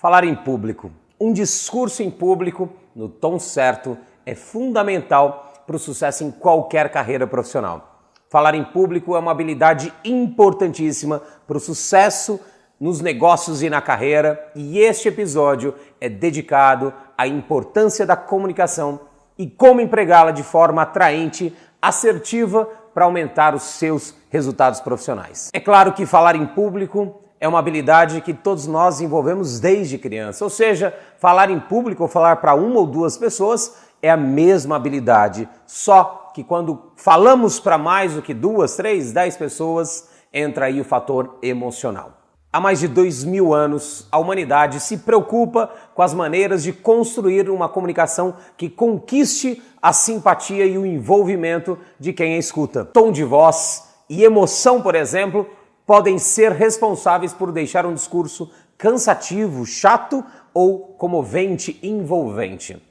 Falar em público. Um discurso em público, no tom certo, é fundamental para o sucesso em qualquer carreira profissional. Falar em público é uma habilidade importantíssima para o sucesso nos negócios e na carreira, e este episódio é dedicado à importância da comunicação e como empregá-la de forma atraente, assertiva, para aumentar os seus resultados profissionais. É claro que falar em público é uma habilidade que todos nós desenvolvemos desde criança, ou seja, falar em público ou falar para uma ou duas pessoas é a mesma habilidade, só que quando falamos para mais do que 2, 3, 10 pessoas, entra aí o fator emocional. Há mais de 2000 anos, a humanidade se preocupa com as maneiras de construir uma comunicação que conquiste a simpatia e o envolvimento de quem a escuta. Tom de voz e emoção, por exemplo, podem ser responsáveis por deixar um discurso cansativo, chato ou comovente, envolvente.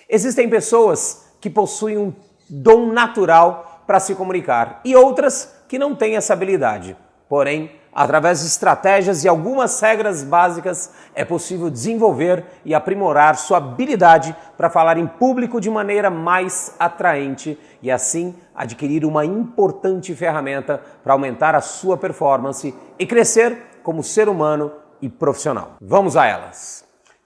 Existem pessoas que possuem um dom natural para se comunicar e outras que não têm essa habilidade. Porém, através de estratégias e algumas regras básicas, é possível desenvolver e aprimorar sua habilidade para falar em público de maneira mais atraente e assim adquirir uma importante ferramenta para aumentar a sua performance e crescer como ser humano e profissional. Vamos a elas.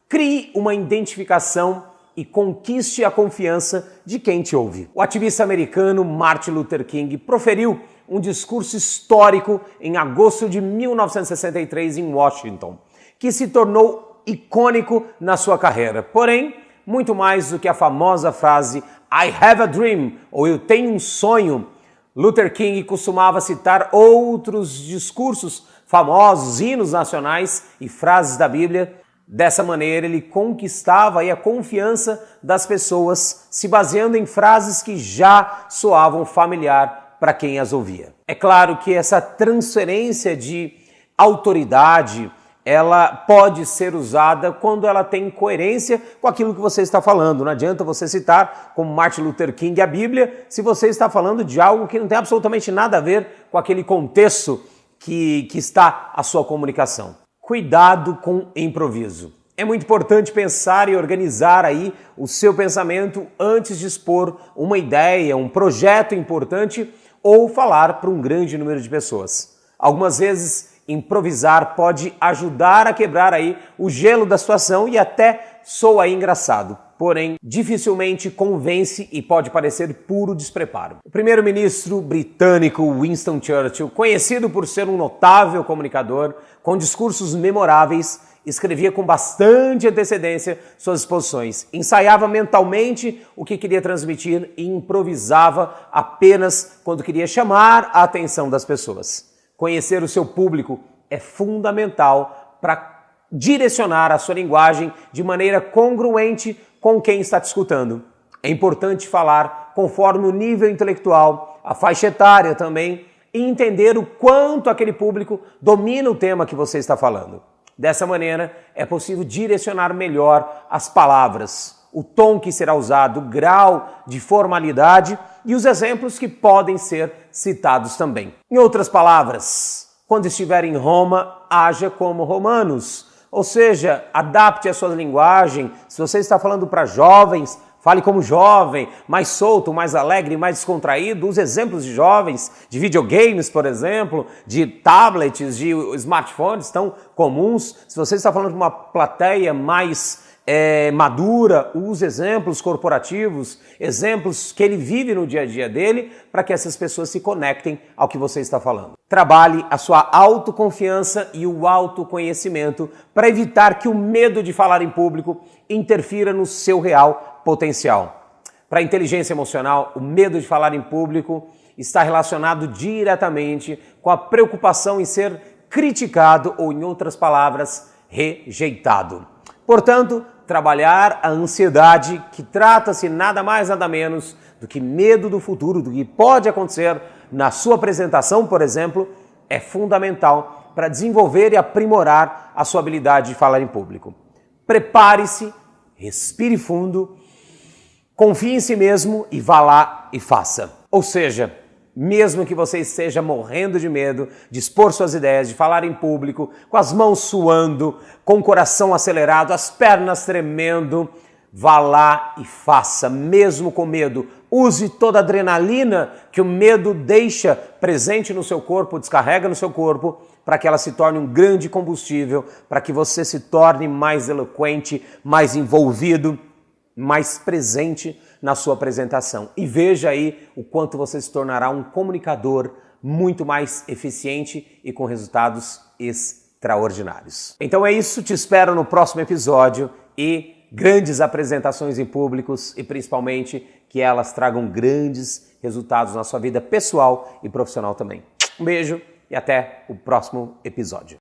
Crie uma identificação e conquiste a confiança de quem te ouve. O ativista americano Martin Luther King proferiu um discurso histórico em agosto de 1963 em Washington, que se tornou icônico na sua carreira. Porém, muito mais do que a famosa frase I have a dream, ou eu tenho um sonho, Luther King costumava citar outros discursos famosos, hinos nacionais e frases da Bíblia. Dessa maneira, ele conquistava a confiança das pessoas, se baseando em frases que já soavam familiar para quem as ouvia. É claro que essa transferência de autoridade, ela pode ser usada quando ela tem coerência com aquilo que você está falando. Não adianta você citar, como Martin Luther King, a Bíblia, se você está falando de algo que não tem absolutamente nada a ver com aquele contexto que está a sua comunicação. Cuidado com improviso. É muito importante pensar e organizar aí o seu pensamento antes de expor uma ideia, um projeto importante ou falar para um grande número de pessoas. Algumas vezes, improvisar pode ajudar a quebrar aí o gelo da situação e até soa engraçado. Porém, dificilmente convence e pode parecer puro despreparo. O primeiro-ministro britânico Winston Churchill, conhecido por ser um notável comunicador, com discursos memoráveis, escrevia com bastante antecedência suas exposições, ensaiava mentalmente o que queria transmitir e improvisava apenas quando queria chamar a atenção das pessoas. Conhecer o seu público é fundamental para direcionar a sua linguagem de maneira congruente com quem está te escutando. É importante falar conforme o nível intelectual, a faixa etária também, e entender o quanto aquele público domina o tema que você está falando. Dessa maneira, é possível direcionar melhor as palavras, o tom que será usado, o grau de formalidade e os exemplos que podem ser citados também. Em outras palavras, quando estiver em Roma, haja como romanos. Ou seja, adapte a sua linguagem. Se você está falando para jovens, fale como jovem, mais solto, mais alegre, mais descontraído. Use exemplos de jovens, de videogames, por exemplo, de tablets, de smartphones tão comuns. Se você está falando para uma plateia mais madura, use exemplos corporativos, exemplos que ele vive no dia a dia dele, para que essas pessoas se conectem ao que você está falando. Trabalhe a sua autoconfiança e o autoconhecimento para evitar que o medo de falar em público interfira no seu real potencial. Para a inteligência emocional, o medo de falar em público está relacionado diretamente com a preocupação em ser criticado ou, em outras palavras, rejeitado. Portanto, trabalhar a ansiedade, que trata-se nada mais nada menos do que medo do futuro, do que pode acontecer na sua apresentação, por exemplo, é fundamental para desenvolver e aprimorar a sua habilidade de falar em público. Prepare-se, respire fundo, confie em si mesmo e vá lá e faça. Ou seja, Mesmo que você esteja morrendo de medo de expor suas ideias, de falar em público, com as mãos suando, com o coração acelerado, as pernas tremendo, vá lá e faça, mesmo com medo. Use toda a adrenalina que o medo deixa presente no seu corpo, descarrega no seu corpo, para que ela se torne um grande combustível, para que você se torne mais eloquente, mais envolvido, mais presente na sua apresentação. E veja aí o quanto você se tornará um comunicador muito mais eficiente e com resultados extraordinários. Então é isso, te espero no próximo episódio e grandes apresentações em públicos e principalmente que elas tragam grandes resultados na sua vida pessoal e profissional também. Um beijo e até o próximo episódio.